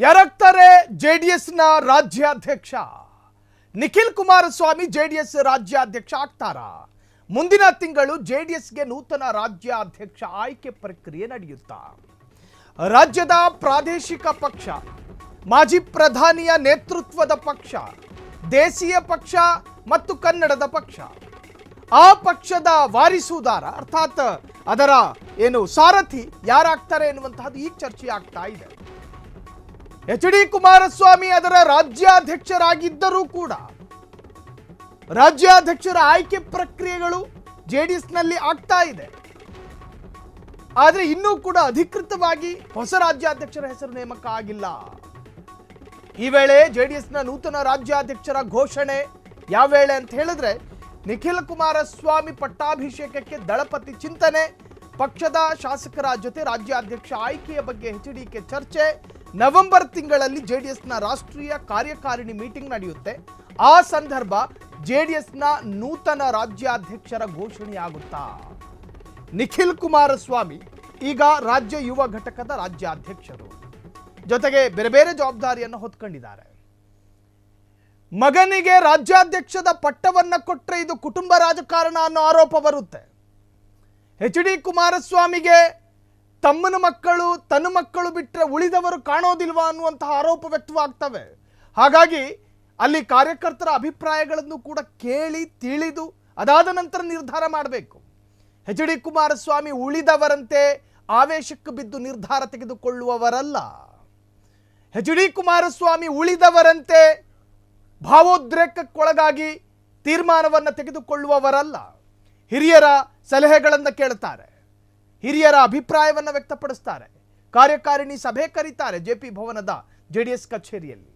ಯಾರಾಗ್ತಾರೆ ಜೆಡಿಎಸ್ನ ರಾಜ್ಯಾಧ್ಯಕ್ಷ? ನಿಖಿಲ್ ಕುಮಾರಸ್ವಾಮಿ ಜೆಡಿಎಸ್ ರಾಜ್ಯಾಧ್ಯಕ್ಷ ಆಗ್ತಾರಾ? ಮುಂದಿನ ತಿಂಗಳು ಜೆಡಿಎಸ್ಗೆ ನೂತನ ರಾಜ್ಯಾಧ್ಯಕ್ಷ ಆಯ್ಕೆ ಪ್ರಕ್ರಿಯೆ ನಡೆಯುತ್ತಾ? ರಾಜ್ಯದ ಪ್ರಾದೇಶಿಕ ಪಕ್ಷ, ಮಾಜಿ ಪ್ರಧಾನಿಯ ನೇತೃತ್ವದ ಪಕ್ಷ, ದೇಶೀಯ ಪಕ್ಷ ಮತ್ತು ಕನ್ನಡದ ಪಕ್ಷ, ಆ ಪಕ್ಷದ ವಾರಿಸುದಾರ ಅರ್ಥಾತ್ ಅದರ ಸಾರಥಿ ಯಾರಾಗ್ತಾರೆ ಎನ್ನುವಂತಹದ್ದು ಈಗ ಚರ್ಚೆ ಆಗ್ತಾ ಇದೆ. ಎಚ್.ಡಿ. ಕುಮಾರಸ್ವಾಮಿ ಅದರ ರಾಜ್ಯಾಧ್ಯಕ್ಷರಾಗಿದ್ದರೂ ಕೂಡ ರಾಜ್ಯಾಧ್ಯಕ್ಷರ ಆಯ್ಕೆ ಪ್ರಕ್ರಿಯೆಗಳು ಜೆಡಿಎಸ್ನಲ್ಲಿ ಆಗ್ತಾ ಇದೆ. ಆದರೆ ಇನ್ನೂ ಕೂಡ ಅಧಿಕೃತವಾಗಿ ಹೊಸ ರಾಜ್ಯಾಧ್ಯಕ್ಷರ ಹೆಸರು ನೇಮಕ ಆಗಿಲ್ಲ. ಈ ವೇಳೆ ಜೆಡಿಎಸ್ನ ನೂತನ ರಾಜ್ಯಾಧ್ಯಕ್ಷರ ಘೋಷಣೆ ಯಾವ ವೇಳೆ ಅಂತ ಹೇಳಿದ್ರೆ, ನಿಖಿಲ್ ಕುಮಾರಸ್ವಾಮಿ ಪಟ್ಟಾಭಿಷೇಕಕ್ಕೆ ದಳಪತಿ ಚಿಂತನೆ, ಪಕ್ಷದ ಶಾಸಕರ ಜೊತೆ ರಾಜ್ಯಾಧ್ಯಕ್ಷ ಆಯ್ಕೆಯ ಬಗ್ಗೆ ಎಚ್.ಡಿ.ಕೆ ಚರ್ಚೆ. ನವೆಂಬರ್ ತಿಂಗಳಲ್ಲಿ ಜೆಡಿಎಸ್ನ ರಾಷ್ಟ್ರೀಯ ಕಾರ್ಯಕಾರಿಣಿ ಮೀಟಿಂಗ್ ನಡೆಯುತ್ತೆ. ಆ ಸಂದರ್ಭ ಜೆಡಿಎಸ್ನ ನೂತನ ರಾಜ್ಯಾಧ್ಯಕ್ಷರ ಘೋಷಣೆಯಾಗುತ್ತಾ? ನಿಖಿಲ್ ಕುಮಾರಸ್ವಾಮಿ ಈಗ ರಾಜ್ಯ ಯುವ ಘಟಕದ ರಾಜ್ಯಾಧ್ಯಕ್ಷರು, ಜೊತೆಗೆ ಬೇರೆ ಬೇರೆ ಜವಾಬ್ದಾರಿಯನ್ನು ಹೊತ್ಕೊಂಡಿದ್ದಾರೆ. ಮಗನಿಗೆ ರಾಜ್ಯಾಧ್ಯಕ್ಷದ ಪಟ್ಟವನ್ನ ಕೊಟ್ಟರೆ ಇದು ಕುಟುಂಬ ರಾಜಕಾರಣ ಅನ್ನೋ ಆರೋಪ ಬರುತ್ತೆ. ಎಚ್.ಡಿ. ಕುಮಾರಸ್ವಾಮಿಗೆ ತಮ್ಮನ ಮಕ್ಕಳು ತನ್ನ ಮಕ್ಕಳು ಬಿಟ್ಟರೆ ಉಳಿದವರು ಕಾಣೋದಿಲ್ವಾ ಅನ್ನುವಂತಹ ಆರೋಪ ವ್ಯಕ್ತವಾಗ್ತವೆ. ಹಾಗಾಗಿ ಅಲ್ಲಿ ಕಾರ್ಯಕರ್ತರ ಅಭಿಪ್ರಾಯಗಳನ್ನು ಕೂಡ ಕೇಳಿ ತಿಳಿದು ಅದಾದ ನಂತರ ನಿರ್ಧಾರ ಮಾಡಬೇಕು. ಎಚ್.ಡಿ. ಕುಮಾರಸ್ವಾಮಿ ಉಳಿದವರಂತೆ ಆವೇಶಕ್ಕೆ ಬಿದ್ದು ನಿರ್ಧಾರ ತೆಗೆದುಕೊಳ್ಳುವವರಲ್ಲ. ಎಚ್.ಡಿ. ಕುಮಾರಸ್ವಾಮಿ ಉಳಿದವರಂತೆ ಭಾವೋದ್ರೇಕಕ್ಕೊಳಗಾಗಿ ತೀರ್ಮಾನವನ್ನು ತೆಗೆದುಕೊಳ್ಳುವವರಲ್ಲ. ಹಿರಿಯರ ಸಲಹೆಗಳನ್ನು ಕೇಳುತ್ತಾರೆ, ಹಿರಿಯರ ಅಭಿಪ್ರಾಯವನ್ನು ವ್ಯಕ್ತಪಡಿಸ್ತಾರೆ, ಕಾರ್ಯಕಾರಿಣಿ ಸಭೆ ಕರೀತಾರೆ ಜೆಪಿ ಭವನದ ಜೆಡಿಎಸ್ ಕಚೇರಿಯಲ್ಲಿ.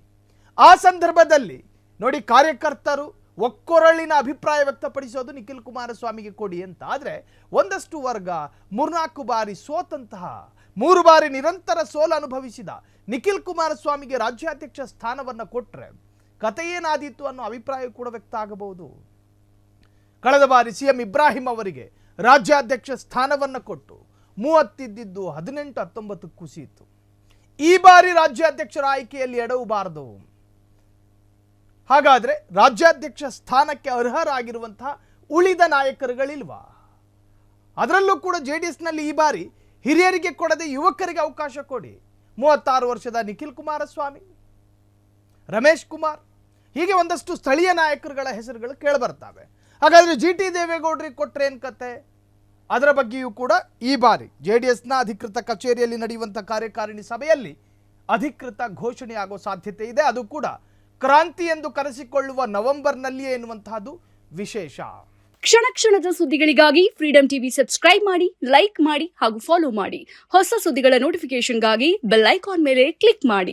ಆ ಸಂದರ್ಭದಲ್ಲಿ ನೋಡಿ, ಕಾರ್ಯಕರ್ತರು ಒಕ್ಕೊರಳಿನ ಅಭಿಪ್ರಾಯ ವ್ಯಕ್ತಪಡಿಸೋದು ನಿಖಿಲ್ ಕುಮಾರಸ್ವಾಮಿಗೆ ಕೊಡಿ ಅಂತ. ಆದರೆ ಒಂದಷ್ಟು ವರ್ಗ 3-4 ಬಾರಿ ಸೋತಂತಹ, 3 ಬಾರಿ ನಿರಂತರ ಸೋಲು ಅನುಭವಿಸಿದ ನಿಖಿಲ್ ಕುಮಾರಸ್ವಾಮಿಗೆ ರಾಜ್ಯಾಧ್ಯಕ್ಷ ಸ್ಥಾನವನ್ನು ಕೊಟ್ಟರೆ ಕತೆ ಏನಾದೀತು ಅನ್ನೋ ಅಭಿಪ್ರಾಯ ಕೂಡ ವ್ಯಕ್ತ ಆಗಬಹುದು. ಕಳೆದ ಬಾರಿ ಸಿಎಂ ಇಬ್ರಾಹಿಂ ಅವರಿಗೆ ರಾಜ್ಯಾಧ್ಯಕ್ಷ ಸ್ಥಾನವನ್ನು ಕೊಟ್ಟು 30 ಇದ್ದಿದ್ದು 18-19 ಕುಸಿಯಿತು. ಈ ಬಾರಿ ರಾಜ್ಯಾಧ್ಯಕ್ಷರ ಆಯ್ಕೆಯಲ್ಲಿ ಎಡವಬಾರದು. ಹಾಗಾದ್ರೆ ರಾಜ್ಯಾಧ್ಯಕ್ಷ ಸ್ಥಾನಕ್ಕೆ ಅರ್ಹರಾಗಿರುವಂತಹ ಉಳಿದ ನಾಯಕರುಗಳಿಲ್ವಾ? ಅದರಲ್ಲೂ ಕೂಡ ಜೆಡಿಎಸ್ನಲ್ಲಿ ಈ ಬಾರಿ ಹಿರಿಯರಿಗೆ ಕೊಡದೆ ಯುವಕರಿಗೆ ಅವಕಾಶ ಕೊಡಿ. 36 ವರ್ಷದ ನಿಖಿಲ್ ಕುಮಾರಸ್ವಾಮಿ, ರಮೇಶ್ ಕುಮಾರ್, ಹೀಗೆ ಒಂದಷ್ಟು ಸ್ಥಳೀಯ ನಾಯಕರುಗಳ ಹೆಸರುಗಳು ಕೇಳಬರ್ತವೆ. ಹಾಗಾದ್ರೆ ಜಿ.ಟಿ. ದೇವೇಗೌಡರಿಗೆ ಕೊಟ್ಟರೆ ಏನು ಕತೆ? ಅದರ ಬಗ್ಗೆಯೂ ಕೂಡ ಈ ಬಾರಿ ಜೆಡಿಎಸ್ನ ಅಧಿಕೃತ ಕಚೇರಿಯಲ್ಲಿ ನಡೆಯುವಂಥ ಕಾರ್ಯಕಾರಿಣಿ ಸಭೆಯಲ್ಲಿ ಅಧಿಕೃತ ಘೋಷಣೆಯಾಗುವ ಸಾಧ್ಯತೆ ಇದೆ. ಅದು ಕೂಡ ಕ್ರಾಂತಿ ಎಂದು ಕರೆಸಿಕೊಳ್ಳುವ ನವೆಂಬರ್ನಲ್ಲಿಯೇ ಎನ್ನುವಂತಹದ್ದು ವಿಶೇಷ. ಕ್ಷಣ ಕ್ಷಣದ ಸುದ್ದಿಗಳಿಗಾಗಿ ಫ್ರೀಡಂ ಟಿವಿ ಸಬ್ಸ್ಕ್ರೈಬ್ ಮಾಡಿ, ಲೈಕ್ ಮಾಡಿ ಹಾಗೂ ಫಾಲೋ ಮಾಡಿ. ಹೊಸ ಸುದ್ದಿಗಳ ನೋಟಿಫಿಕೇಶನ್ಗಾಗಿ ಬೆಲ್ ಐಕಾನ್ ಮೇಲೆ ಕ್ಲಿಕ್ ಮಾಡಿ.